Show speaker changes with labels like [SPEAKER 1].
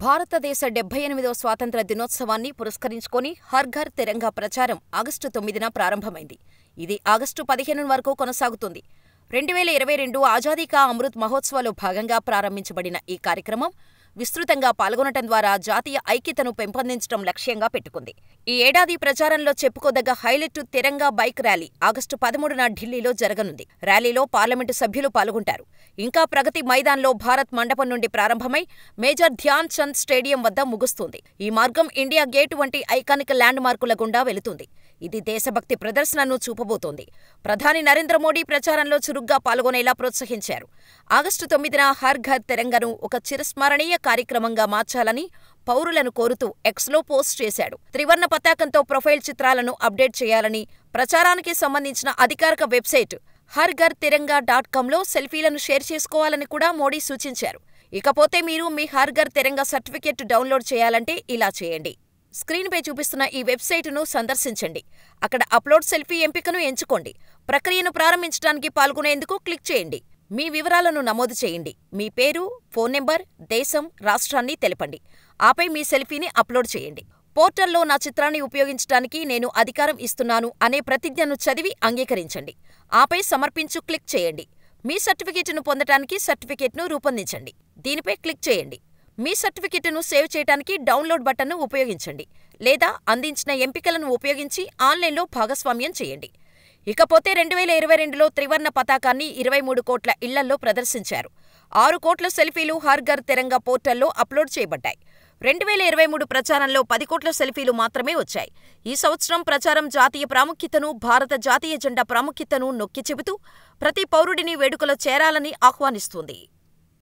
[SPEAKER 1] భారతదేశ 78వ స్వాతంత్ర్య దినోత్సవాన్ని పురస్కరించుకొని హర్ ఘర్ తిరంగా ప్రచారం ఆగస్టు 9న ప్రారంభమైంది. ఇది ఆగస్టు 15 వరకు కొనసాగుతుంది. 2022 ఆజాదీ కా అమృత్ మహోత్సవ్లో భాగంగా ప్రారంభించబడిన ఈ కార్యక్రమం విస్తృతంగా పాల్గొనటం ద్వారా జాతీయ ఐక్యతను పెంపొందించడం లక్ష్యంగా పెట్టుకుంది. ఈ ఏడాది ప్రచారంలో చెప్పుకోదగ్గ హైలైట్ తిరంగా బైక్ ర్యాలీ ఆగస్టు 13న ఢిల్లీలో జరగనుంది. ర్యాలీలో పార్లమెంటు సభ్యులు పాల్గొంటారు. ఇంకా ప్రగతి మైదాన్లో భారత్ మండపం నుండి ప్రారంభమై మేజర్ ధ్యాన్ చంద్ స్టేడియం వద్ద ముగుస్తుంది. ఈ మార్గం ఇండియా గేట్ వంటి ఐకానిక్ ల్యాండ్ మార్కుల గుండా వెళుతుంది. ఇది దేశభక్తి ప్రదర్శనను చూపబోతోంది. ప్రధాని నరేంద్ర మోడీ ప్రచారంలో చురుగ్గా పాల్గొనేలా ప్రోత్సహించారు. ఆగస్టు 9న హర్ ఘర్ తిరంగాను ఒక చిరస్మరణీయ కార్యక్రమంగా మార్చాలని పౌరులను కోరుతూ ఎక్స్లో పోస్ట్ చేశాడు. త్రివర్ణ పతాకంతో ప్రొఫైల్ చిత్రాలను అప్డేట్ చేయాలని ప్రచారానికి సంబంధించిన అధికారిక వెబ్సైట్ harghar-tiranga.comలో సెల్ఫీలను షేర్ చేసుకోవాలని కూడా మోడీ సూచించారు. ఇకపోతే మీరు మీ హర్ ఘర్ తిరంగా సర్టిఫికెట్ డౌన్లోడ్ చేయాలంటే ఇలా చేయండి. స్క్రీన్పై చూపిస్తున్న ఈ వెబ్సైటును సందర్శించండి. అక్కడ అప్లోడ్ సెల్ఫీ ఎంపికను ఎంచుకోండి. ప్రక్రియను ప్రారంభించడానికి పాల్గొనేందుకు క్లిక్ చేయండి. మీ వివరాలను నమోదు చేయండి. మీ పేరు, ఫోన్ నెంబర్, దేశం, రాష్ట్రాన్ని తెలపండి. ఆపై మీ సెల్ఫీని అప్లోడ్ చేయండి. పోర్టల్లో నా చిత్రాన్ని ఉపయోగించడానికి నేను అధికారం ఇస్తున్నాను అనే ప్రతిజ్ఞను చదివి అంగీకరించండి. ఆపై సమర్పించు క్లిక్ చేయండి. మీ సర్టిఫికెట్ను పొందటానికి సర్టిఫికెట్ను రూపొందించండి. దీనిపై క్లిక్ చేయండి. మీ సర్టిఫికెట్ను సేవ్ చేయడానికి డౌన్లోడ్ బటన్ను ఉపయోగించండి లేదా అందించిన ఎంపికలను ఉపయోగించి ఆన్లైన్లో భాగస్వామ్యం చేయండి. ఇకపోతే 2022లో త్రివర్ణ పతాకాన్ని 23 కోట్ల ఇళ్లల్లో ప్రదర్శించారు. 6 కోట్ల సెల్ఫీలు హర్ ఘర్ తిరంగా పోర్టల్లో అప్లోడ్ చేయబడ్డాయి. 2023 ప్రచారంలో 10 కోట్ల సెల్ఫీలు మాత్రమే వచ్చాయి. ఈ సంవత్సరం ప్రచారం జాతీయ ప్రాముఖ్యతను, భారత జాతీయ జెండా ప్రాముఖ్యతను నొక్కి చెబుతూ ప్రతి పౌరుడిని వేడుకలో చేరాలని ఆహ్వానిస్తుంది.